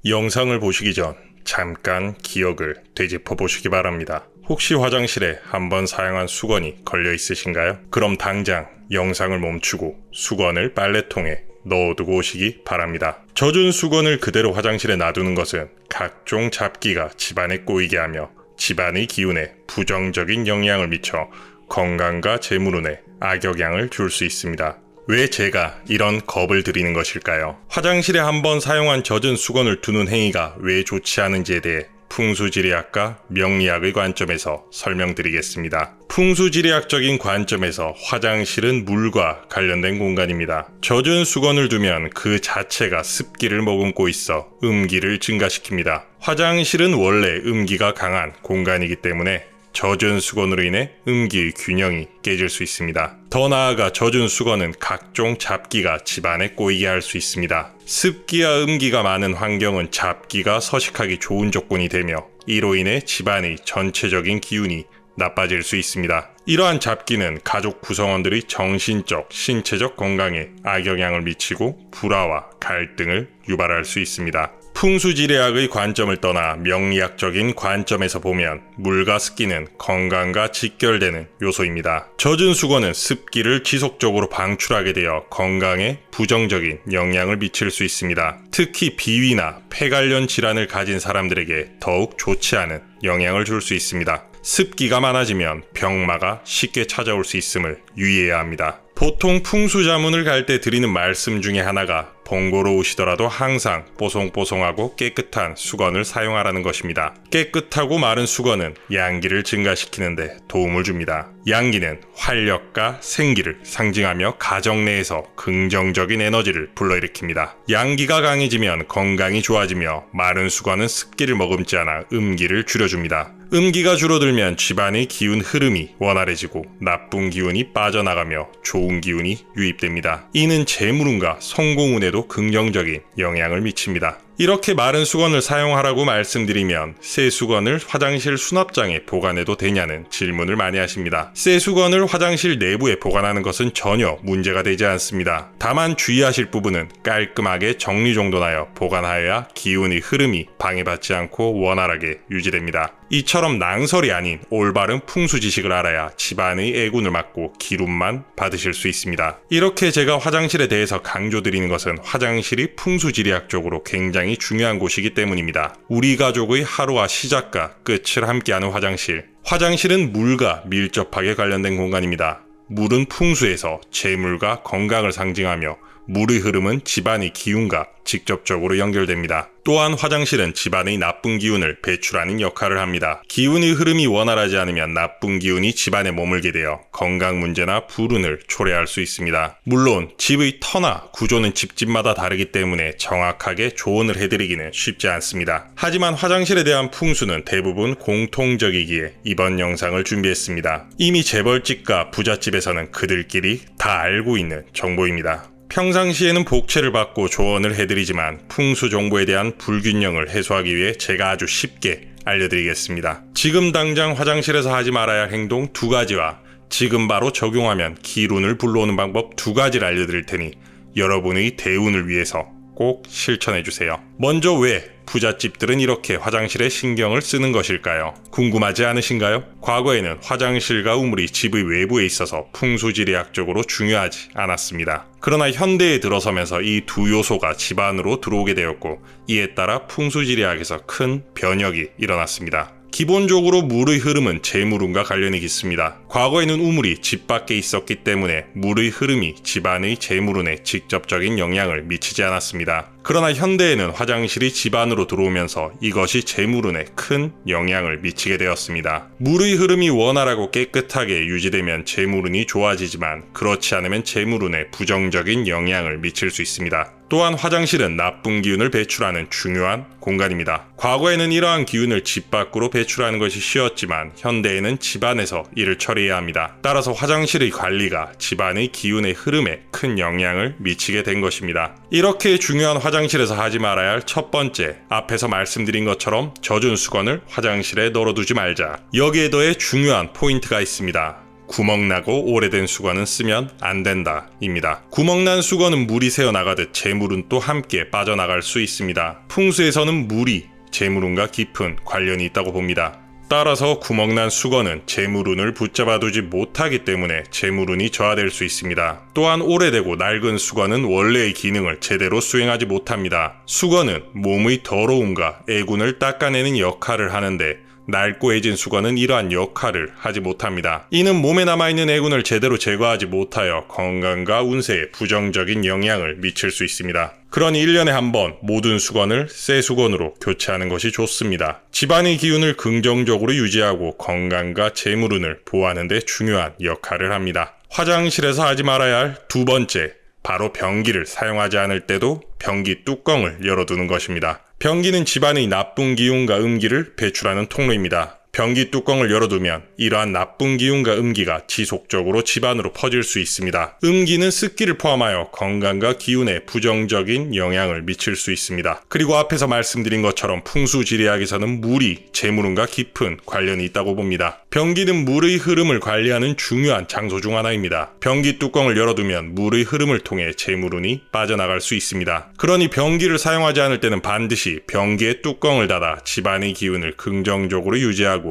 영상을 보시기 전 잠깐 기억을 되짚어 보시기 바랍니다. 혹시 화장실에 한번 사용한 수건이 걸려 있으신가요? 그럼 당장 영상을 멈추고 수건을 빨래통에 넣어두고 오시기 바랍니다. 젖은 수건을 그대로 화장실에 놔두는 것은 각종 잡기가 집안에 꼬이게 하며 집안의 기운에 부정적인 영향을 미쳐 건강과 재물운에 악영향을 줄 수 있습니다. 왜 제가 이런 겁을 드리는 것일까요? 화장실에 한번 사용한 젖은 수건을 두는 행위가 왜 좋지 않은지에 대해 풍수지리학과 명리학의 관점에서 설명드리겠습니다. 풍수지리학적인 관점에서 화장실은 물과 관련된 공간입니다. 젖은 수건을 두면 그 자체가 습기를 머금고 있어 음기를 증가시킵니다. 화장실은 원래 음기가 강한 공간이기 때문에 젖은 수건으로 인해 음기의 균형이 깨질 수 있습니다. 더 나아가 젖은 수건은 각종 잡기가 집안에 꼬이게 할 수 있습니다. 습기와 음기가 많은 환경은 잡기가 서식하기 좋은 조건이 되며 이로 인해 집안의 전체적인 기운이 나빠질 수 있습니다. 이러한 잡기는 가족 구성원들의 정신적, 신체적 건강에 악영향을 미치고 불화와 갈등을 유발할 수 있습니다. 풍수지리학의 관점을 떠나 명리학적인 관점에서 보면 물과 습기는 건강과 직결되는 요소입니다. 젖은 수건은 습기를 지속적으로 방출하게 되어 건강에 부정적인 영향을 미칠 수 있습니다. 특히 비위나 폐 관련 질환을 가진 사람들에게 더욱 좋지 않은 영향을 줄 수 있습니다. 습기가 많아지면 병마가 쉽게 찾아올 수 있음을 유의해야 합니다. 보통 풍수자문을 갈 때 드리는 말씀 중에 하나가 번거로우시더라도 항상 뽀송뽀송하고 깨끗한 수건을 사용하라는 것입니다. 깨끗하고 마른 수건은 양기를 증가시키는데 도움을 줍니다. 양기는 활력과 생기를 상징하며 가정 내에서 긍정적인 에너지를 불러일으킵니다. 양기가 강해지면 건강이 좋아지며 마른 수건은 습기를 머금지 않아 음기를 줄여줍니다. 음기가 줄어들면 집안의 기운 흐름이 원활해지고 나쁜 기운이 빠져나가며 좋은 기운이 유입됩니다. 이는 재물운과 성공운에도 긍정적인 영향을 미칩니다. 이렇게 마른 수건을 사용하라고 말씀드리면 새 수건을 화장실 수납장에 보관해도 되냐는 질문을 많이 하십니다. 새 수건을 화장실 내부에 보관하는 것은 전혀 문제가 되지 않습니다. 다만 주의하실 부분은 깔끔하게 정리정돈하여 보관하여야 기운의 흐름이 방해받지 않고 원활하게 유지됩니다. 이처럼 낭설이 아닌 올바른 풍수 지식을 알아야 집안의 애군을 막고 기운만 받으실 수 있습니다. 이렇게 제가 화장실에 대해서 강조드리는 것은 화장실이 풍수지리학적으로 굉장히 중요한 곳이기 때문입니다. 우리 가족의 하루와 시작과 끝을 함께하는 화장실. 화장실은 물과 밀접하게 관련된 공간입니다. 물은 풍수에서 재물과 건강을 상징하며 물의 흐름은 집안의 기운과 직접적으로 연결됩니다. 또한 화장실은 집안의 나쁜 기운을 배출하는 역할을 합니다. 기운의 흐름이 원활하지 않으면 나쁜 기운이 집안에 머물게 되어 건강 문제나 불운을 초래할 수 있습니다. 물론 집의 터나 구조는 집집마다 다르기 때문에 정확하게 조언을 해드리기는 쉽지 않습니다. 하지만 화장실에 대한 풍수는 대부분 공통적이기에 이번 영상을 준비했습니다. 이미 재벌집과 부잣집에서는 그들끼리 다 알고 있는 정보입니다. 평상시에는 복채를 받고 조언을 해드리지만 풍수 정보에 대한 불균형을 해소하기 위해 제가 아주 쉽게 알려드리겠습니다. 지금 당장 화장실에서 하지 말아야 할 행동 2가지와 지금 바로 적용하면 기운을 불러오는 방법 2가지를 알려드릴 테니 여러분의 대운을 위해서 꼭 실천해주세요. 먼저 왜 부잣집들은 이렇게 화장실에 신경을 쓰는 것일까요? 궁금하지 않으신가요? 과거에는 화장실과 우물이 집의 외부에 있어서 풍수지리학적으로 중요하지 않았습니다. 그러나 현대에 들어서면서 이 두 요소가 집 안으로 들어오게 되었고 이에 따라 풍수지리학에서 큰 변혁이 일어났습니다. 기본적으로 물의 흐름은 재물운과 관련이 깊습니다. 과거에는 우물이 집 밖에 있었기 때문에 물의 흐름이 집안의 재물운에 직접적인 영향을 미치지 않았습니다. 그러나 현대에는 화장실이 집 안으로 들어오면서 이것이 재물운에 큰 영향을 미치게 되었습니다. 물의 흐름이 원활하고 깨끗하게 유지되면 재물운이 좋아지지만 그렇지 않으면 재물운에 부정적인 영향을 미칠 수 있습니다. 또한 화장실은 나쁜 기운을 배출하는 중요한 공간입니다. 과거에는 이러한 기운을 집 밖으로 배출하는 것이 쉬웠지만 현대에는 집 안에서 이를 처리해야 합니다. 따라서 화장실의 관리가 집안의 기운의 흐름에 큰 영향을 미치게 된 것입니다. 이렇게 중요한 화장실에서 하지 말아야 할 첫 번째, 앞에서 말씀드린 것처럼 젖은 수건을 화장실에 널어두지 말자. 여기에 더해 중요한 포인트가 있습니다. 구멍나고 오래된 수건은 쓰면 안 된다 입니다. 구멍난 수건은 물이 새어나가듯 재물운 또 함께 빠져나갈 수 있습니다. 풍수에서는 물이 재물운과 깊은 관련이 있다고 봅니다. 따라서 구멍난 수건은 재물운을 붙잡아두지 못하기 때문에 재물운이 저하될 수 있습니다. 또한 오래되고 낡은 수건은 원래의 기능을 제대로 수행하지 못합니다. 수건은 몸의 더러움과 애군을 닦아내는 역할을 하는데 낡고 애진 수건은 이러한 역할을 하지 못합니다. 이는 몸에 남아있는 애군을 제대로 제거하지 못하여 건강과 운세에 부정적인 영향을 미칠 수 있습니다. 그러니 1년에 한 번 모든 수건을 새 수건으로 교체하는 것이 좋습니다. 집안의 기운을 긍정적으로 유지하고 건강과 재물운을 보호하는 데 중요한 역할을 합니다. 화장실에서 하지 말아야 할 두 번째, 바로 변기를 사용하지 않을 때도 변기 뚜껑을 열어두는 것입니다. 변기는 집안의 나쁜 기운과 음기를 배출하는 통로입니다. 변기 뚜껑을 열어두면 이러한 나쁜 기운과 음기가 지속적으로 집안으로 퍼질 수 있습니다. 음기는 습기를 포함하여 건강과 기운에 부정적인 영향을 미칠 수 있습니다. 그리고 앞에서 말씀드린 것처럼 풍수지리학에서는 물이 재물운과 깊은 관련이 있다고 봅니다. 변기는 물의 흐름을 관리하는 중요한 장소 중 하나입니다. 변기 뚜껑을 열어두면 물의 흐름을 통해 재물운이 빠져나갈 수 있습니다. 그러니 변기를 사용하지 않을 때는 반드시 변기의 뚜껑을 닫아 집안의 기운을 긍정적으로 유지하고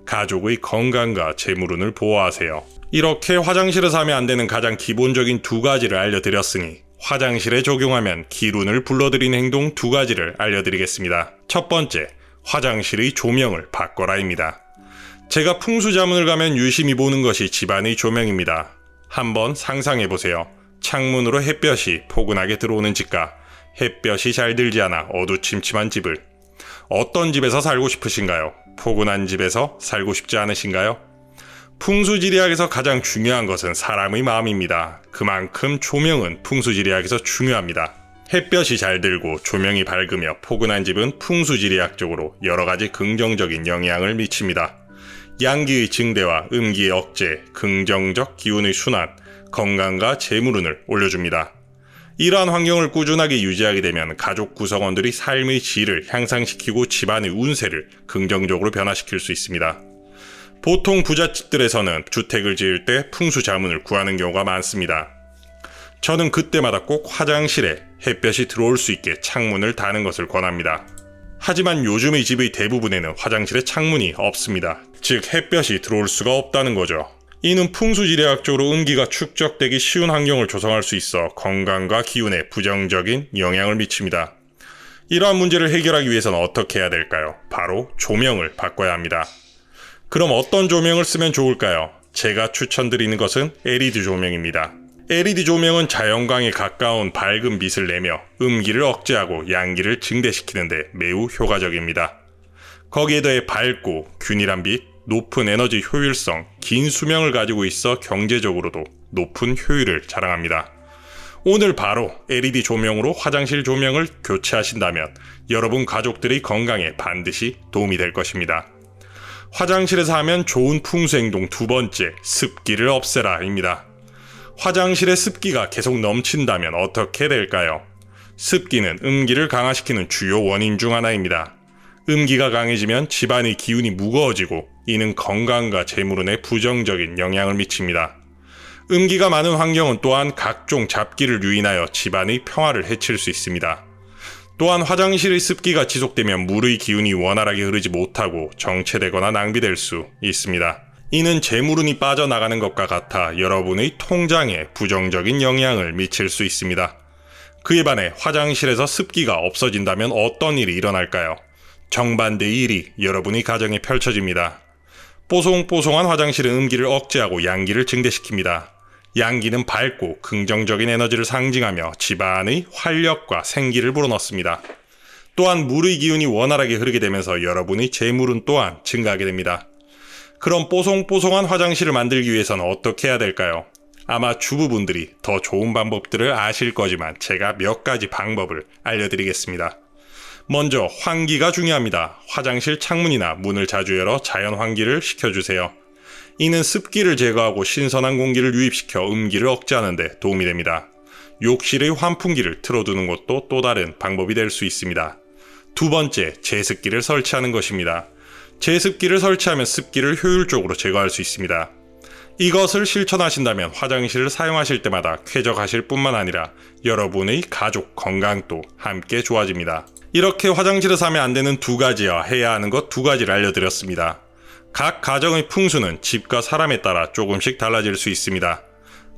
가족의 건강과 재물운을 보호하세요. 이렇게 화장실에서 하면 안 되는 가장 기본적인 두 가지를 알려드렸으니 화장실에 적용하면 기운을 불러들이는 행동 두 가지를 알려드리겠습니다. 첫 번째, 화장실의 조명을 바꿔라입니다. 제가 풍수자문을 가면 유심히 보는 것이 집안의 조명입니다. 한번 상상해보세요. 창문으로 햇볕이 포근하게 들어오는 집과 햇볕이 잘 들지 않아 어두침침한 집을. 어떤 집에서 살고 싶으신가요? 포근한 집에서 살고 싶지 않으신가요? 풍수지리학에서 가장 중요한 것은 사람의 마음입니다. 그만큼 조명은 풍수지리학에서 중요합니다. 햇볕이 잘 들고 조명이 밝으며 포근한 집은 풍수지리학적으로 여러가지 긍정적인 영향을 미칩니다. 양기의 증대와 음기의 억제, 긍정적 기운의 순환, 건강과 재물운을 올려줍니다. 이러한 환경을 꾸준하게 유지하게 되면 가족 구성원들이 삶의 질을 향상시키고 집안의 운세를 긍정적으로 변화시킬 수 있습니다. 보통 부잣집들에서는 주택을 지을 때 풍수 자문을 구하는 경우가 많습니다. 저는 그때마다 꼭 화장실에 햇볕이 들어올 수 있게 창문을 다는 것을 권합니다. 하지만 요즘의 집의 대부분에는 화장실에 창문이 없습니다. 즉 햇볕이 들어올 수가 없다는 거죠. 이는 풍수지리학적으로 음기가 축적되기 쉬운 환경을 조성할 수 있어 건강과 기운에 부정적인 영향을 미칩니다. 이러한 문제를 해결하기 위해서는 어떻게 해야 될까요? 바로 조명을 바꿔야 합니다. 그럼 어떤 조명을 쓰면 좋을까요? 제가 추천드리는 것은 LED 조명입니다. LED 조명은 자연광에 가까운 밝은 빛을 내며 음기를 억제하고 양기를 증대시키는데 매우 효과적입니다. 거기에 더해 밝고 균일한 빛, 높은 에너지 효율성, 긴 수명을 가지고 있어 경제적으로도 높은 효율을 자랑합니다. 오늘 바로 LED 조명으로 화장실 조명을 교체하신다면 여러분 가족들의 건강에 반드시 도움이 될 것입니다. 화장실에서 하면 좋은 풍수행동 두 번째, 습기를 없애라 입니다. 화장실에 습기가 계속 넘친다면 어떻게 될까요? 습기는 음기를 강화시키는 주요 원인 중 하나입니다. 음기가 강해지면 집안의 기운이 무거워지고 이는 건강과 재물운에 부정적인 영향을 미칩니다. 음기가 많은 환경은 또한 각종 잡기를 유인하여 집안의 평화를 해칠 수 있습니다. 또한 화장실의 습기가 지속되면 물의 기운이 원활하게 흐르지 못하고 정체되거나 낭비될 수 있습니다. 이는 재물운이 빠져나가는 것과 같아 여러분의 통장에 부정적인 영향을 미칠 수 있습니다. 그에 반해 화장실에서 습기가 없어진다면 어떤 일이 일어날까요? 정반대의 일이 여러분의 가정에 펼쳐집니다. 뽀송뽀송한 화장실은 음기를 억제하고 양기를 증대시킵니다. 양기는 밝고 긍정적인 에너지를 상징하며 집안의 활력과 생기를 불어넣습니다. 또한 물의 기운이 원활하게 흐르게 되면서 여러분의 재물운 또한 증가하게 됩니다. 그럼 뽀송뽀송한 화장실을 만들기 위해서는 어떻게 해야 될까요? 아마 주부분들이 더 좋은 방법들을 아실 거지만 제가 몇 가지 방법을 알려드리겠습니다. 먼저 환기가 중요합니다. 화장실 창문이나 문을 자주 열어 자연 환기를 시켜주세요. 이는 습기를 제거하고 신선한 공기를 유입시켜 음기를 억제하는 데 도움이 됩니다. 욕실의 환풍기를 틀어두는 것도 또 다른 방법이 될 수 있습니다. 두 번째, 제습기를 설치하는 것입니다. 제습기를 설치하면 습기를 효율적으로 제거할 수 있습니다. 이것을 실천하신다면 화장실을 사용하실 때마다 쾌적하실 뿐만 아니라 여러분의 가족 건강도 함께 좋아집니다. 이렇게 화장실에서 하면 안 되는 두 가지와 해야 하는 것 두 가지를 알려드렸습니다. 각 가정의 풍수는 집과 사람에 따라 조금씩 달라질 수 있습니다.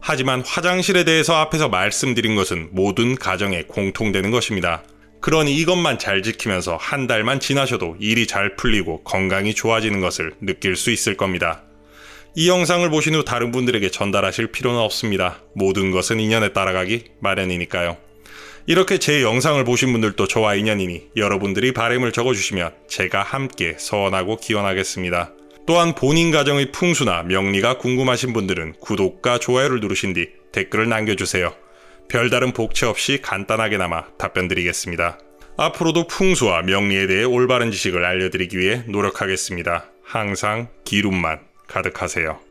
하지만 화장실에 대해서 앞에서 말씀드린 것은 모든 가정에 공통되는 것입니다. 그러니 이것만 잘 지키면서 한 달만 지나셔도 일이 잘 풀리고 건강이 좋아지는 것을 느낄 수 있을 겁니다. 이 영상을 보신 후 다른 분들에게 전달하실 필요는 없습니다. 모든 것은 인연에 따라가기 마련이니까요. 이렇게 제 영상을 보신 분들도 저와 인연이니 여러분들이 바람을 적어주시면 제가 함께 서원하고 기원하겠습니다. 또한 본인 가정의 풍수나 명리가 궁금하신 분들은 구독과 좋아요를 누르신 뒤 댓글을 남겨주세요. 별다른 복채 없이 간단하게나마 답변드리겠습니다. 앞으로도 풍수와 명리에 대해 올바른 지식을 알려드리기 위해 노력하겠습니다. 항상 기름만 가득하세요.